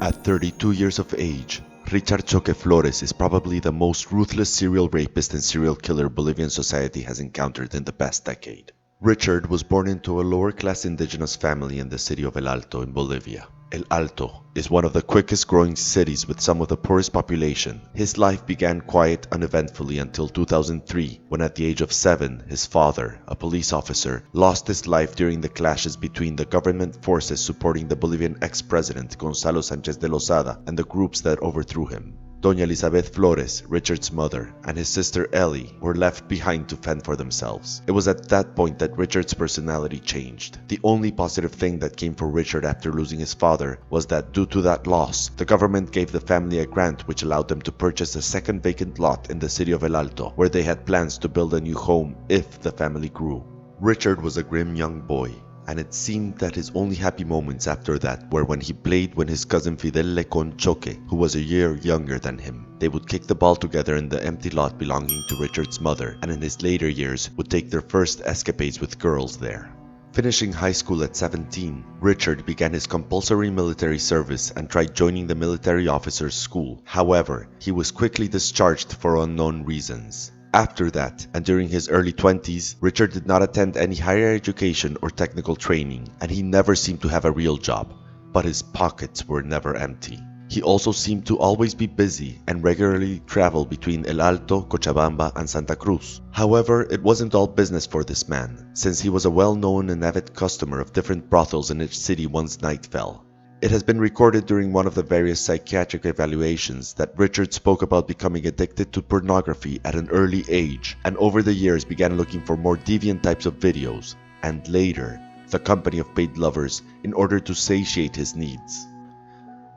At 32 years of age, Richard Choque Flores is probably the most ruthless serial rapist and serial killer Bolivian society has encountered in the past decade. Richard was born into a lower-class indigenous family in the city of El Alto in Bolivia. El Alto is one of the quickest growing cities with some of the poorest population. His life began quiet uneventfully until 2003, when at the age of 7, his father, a police officer, lost his life during the clashes between the government forces supporting the Bolivian ex-president Gonzalo Sánchez de Lozada and the groups that overthrew him. Doña Elizabeth Flores, Richard's mother, and his sister Ellie were left behind to fend for themselves. It was at that point that Richard's personality changed. The only positive thing that came for Richard after losing his father was that due to that loss, the government gave the family a grant which allowed them to purchase a second vacant lot in the city of El Alto, where they had plans to build a new home if the family grew. Richard was a grim young boy, and it seemed that his only happy moments after that were when he played with his cousin Fidel Lecon Choque, who was a year younger than him. They would kick the ball together in the empty lot belonging to Richard's mother, and in his later years would take their first escapades with girls there. Finishing high school at 17, Richard began his compulsory military service and tried joining the military officers' school. However, he was quickly discharged for unknown reasons. After that, and during his early 20s, Richard did not attend any higher education or technical training, and he never seemed to have a real job, but his pockets were never empty. He also seemed to always be busy and regularly travel between El Alto, Cochabamba, and Santa Cruz. However, it wasn't all business for this man, since he was a well-known and avid customer of different brothels in each city once night fell. It has been recorded during one of the various psychiatric evaluations that Richard spoke about becoming addicted to pornography at an early age, and over the years began looking for more deviant types of videos, and later, the company of paid lovers, in order to satiate his needs.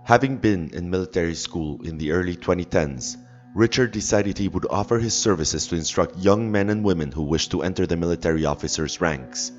Having been in military school in the early 2010s, Richard decided he would offer his services to instruct young men and women who wished to enter the military officers' ranks.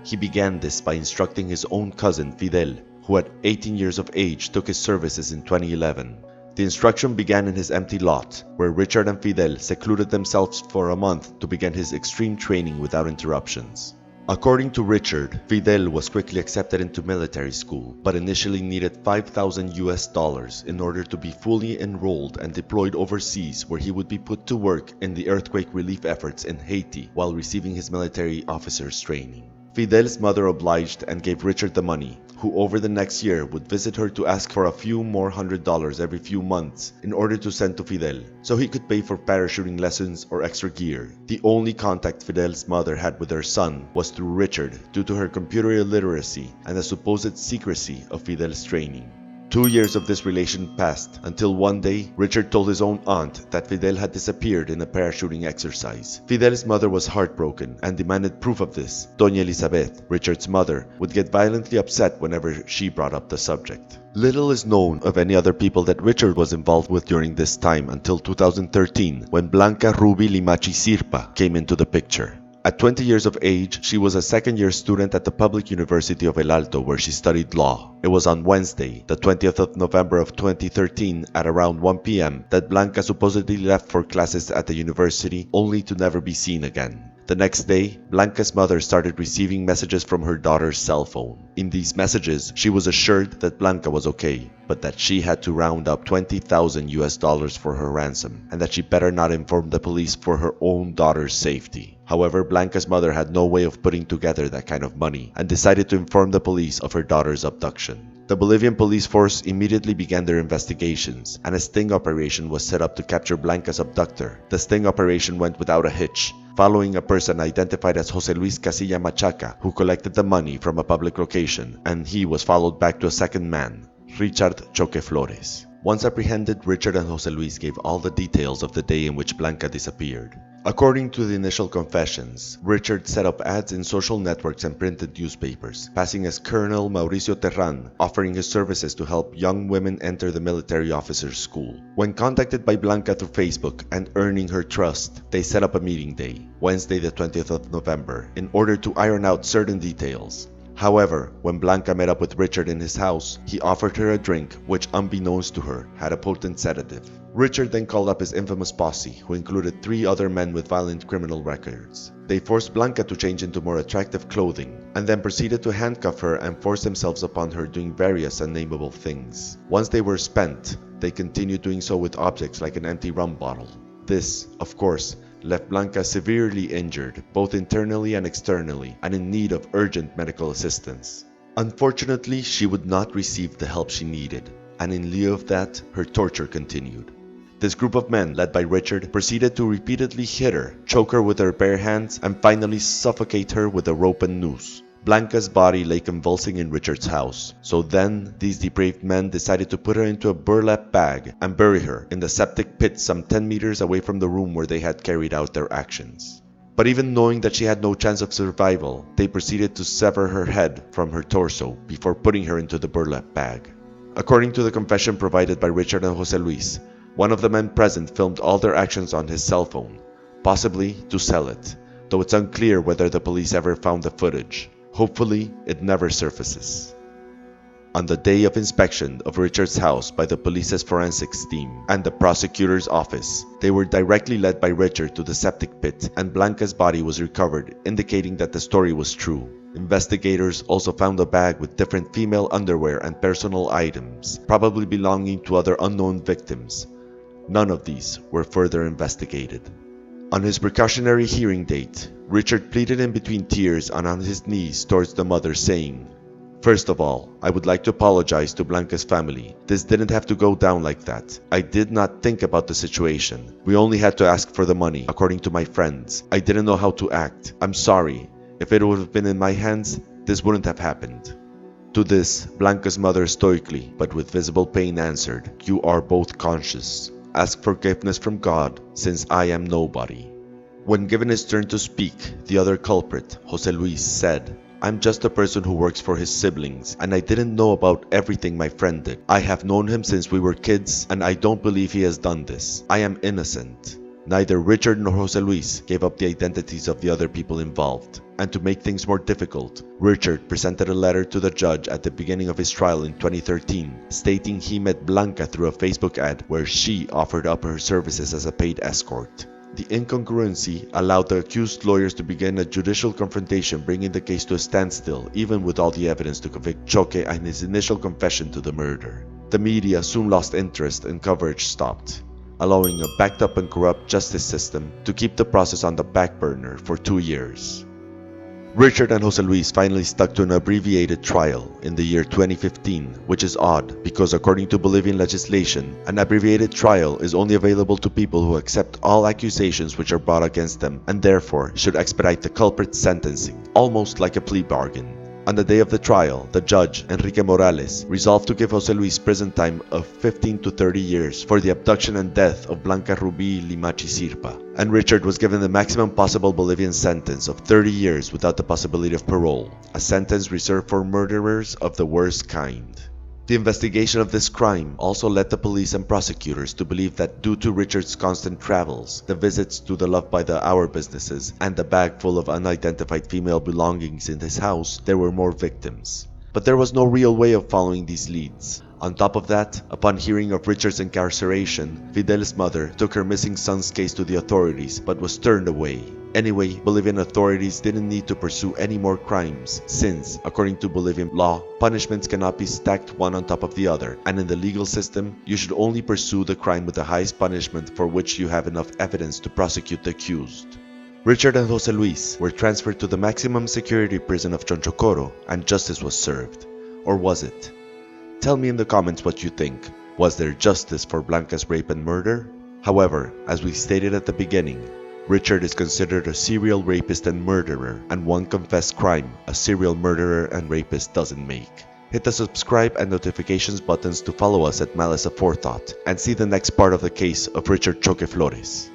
He began this by instructing his own cousin Fidel, who at 18 years of age took his services in 2011. The instruction began in his empty lot, where Richard and Fidel secluded themselves for a month to begin his extreme training without interruptions. According to Richard, Fidel was quickly accepted into military school, but initially needed $5,000 in order to be fully enrolled and deployed overseas, where he would be put to work in the earthquake relief efforts in Haiti while receiving his military officer's training. Fidel's mother obliged and gave Richard the money, who over the next year would visit her to ask for a few more $100 every few months in order to send to Fidel, so he could pay for parachuting lessons or extra gear. The only contact Fidel's mother had with her son was through Richard due to her computer illiteracy and the supposed secrecy of Fidel's training. 2 years of this relation passed until one day, Richard told his own aunt that Fidel had disappeared in a parachuting exercise. Fidel's mother was heartbroken and demanded proof of this. Doña Elizabeth, Richard's mother, would get violently upset whenever she brought up the subject. Little is known of any other people that Richard was involved with during this time until 2013, when Blanca Ruby Limachi Sirpa came into the picture. At 20 years of age, she was a second-year student at the Public University of El Alto, where she studied law. It was on Wednesday, the 20th of November of 2013, at around 1 p.m., that Blanca supposedly left for classes at the university, only to never be seen again. The next day, Blanca's mother started receiving messages from her daughter's cell phone. In these messages, she was assured that Blanca was okay, but that she had to round up $20,000 for her ransom, and that she better not inform the police for her own daughter's safety. However, Blanca's mother had no way of putting together that kind of money, and decided to inform the police of her daughter's abduction. The Bolivian police force immediately began their investigations, and a sting operation was set up to capture Blanca's abductor. The sting operation went without a hitch, following a person identified as Jose Luis Casilla Machaca, who collected the money from a public location, and he was followed back to a second man, Richard Choque Flores. Once apprehended, Richard and Jose Luis gave all the details of the day in which Blanca disappeared. According to the initial confessions, Richard set up ads in social networks and printed newspapers, passing as Colonel Mauricio Terran, offering his services to help young women enter the military officers' school. When contacted by Blanca through Facebook and earning her trust, they set up a meeting day, Wednesday the 20th of November, in order to iron out certain details. However, when Blanca met up with Richard in his house, he offered her a drink which, unbeknownst to her, had a potent sedative. Richard then called up his infamous posse, who included 3 other men with violent criminal records. They forced Blanca to change into more attractive clothing, and then proceeded to handcuff her and force themselves upon her doing various unnameable things. Once they were spent, they continued doing so with objects like an empty rum bottle. This, of course, left Blanca severely injured, both internally and externally, and in need of urgent medical assistance. Unfortunately, she would not receive the help she needed, and in lieu of that, her torture continued. This group of men, led by Richard, proceeded to repeatedly hit her, choke her with their bare hands, and finally suffocate her with a rope and noose. Blanca's body lay convulsing in Richard's house, so then these depraved men decided to put her into a burlap bag and bury her in the septic pit some 10 meters away from the room where they had carried out their actions. But even knowing that she had no chance of survival, they proceeded to sever her head from her torso before putting her into the burlap bag. According to the confession provided by Richard and Jose Luis, one of the men present filmed all their actions on his cell phone, possibly to sell it, though it's unclear whether the police ever found the footage. Hopefully, it never surfaces. On the day of inspection of Richard's house by the police's forensics team and the prosecutor's office, they were directly led by Richard to the septic pit, and Blanca's body was recovered, indicating that the story was true. Investigators also found a bag with different female underwear and personal items, probably belonging to other unknown victims. None of these were further investigated. On his precautionary hearing date, Richard pleaded in between tears and on his knees towards the mother, saying, "First of all, I would like to apologize to Blanca's family. This didn't have to go down like that. I did not think about the situation. We only had to ask for the money, according to my friends. I didn't know how to act. I'm sorry. If it would have been in my hands, this wouldn't have happened." To this, Blanca's mother stoically, but with visible pain, answered, "You are both conscious. Ask forgiveness from God, since I am nobody." When given his turn to speak, the other culprit, Jose Luis, said, "I'm just a person who works for his siblings, and I didn't know about everything my friend did. I have known him since we were kids, and I don't believe he has done this. I am innocent." Neither Richard nor Jose Luis gave up the identities of the other people involved. And to make things more difficult, Richard presented a letter to the judge at the beginning of his trial in 2013, stating he met Blanca through a Facebook ad where she offered up her services as a paid escort. The incongruency allowed the accused lawyers to begin a judicial confrontation, bringing the case to a standstill, even with all the evidence to convict Choque and his initial confession to the murder. The media soon lost interest and coverage stopped, allowing a backed up and corrupt justice system to keep the process on the back burner for 2 years. Richard and Jose Luis finally stuck to an abbreviated trial in the year 2015, which is odd because according to Bolivian legislation, an abbreviated trial is only available to people who accept all accusations which are brought against them and therefore should expedite the culprit's sentencing, almost like a plea bargain. On the day of the trial, the judge, Enrique Morales, resolved to give Jose Luis prison time of 15 to 30 years for the abduction and death of Blanca Rubi Limachi Sirpa, and Richard was given the maximum possible Bolivian sentence of 30 years without the possibility of parole, a sentence reserved for murderers of the worst kind. The investigation of this crime also led the police and prosecutors to believe that due to Richard's constant travels, the visits to the Love by the Hour businesses, and the bag full of unidentified female belongings in his house, there were more victims. But there was no real way of following these leads. On top of that, upon hearing of Richard's incarceration, Fidel's mother took her missing son's case to the authorities but was turned away. Anyway, Bolivian authorities didn't need to pursue any more crimes since, according to Bolivian law, punishments cannot be stacked one on top of the other, and in the legal system, you should only pursue the crime with the highest punishment for which you have enough evidence to prosecute the accused. Richard and Jose Luis were transferred to the maximum security prison of Chonchocoro and justice was served. Or was it? Tell me in the comments what you think. Was there justice for Blanca's rape and murder? However, as we stated at the beginning, Richard is considered a serial rapist and murderer, and one confessed crime a serial murderer and rapist doesn't make. Hit the subscribe and notifications buttons to follow us at Malice Aforethought and see the next part of the case of Richard Choque Flores.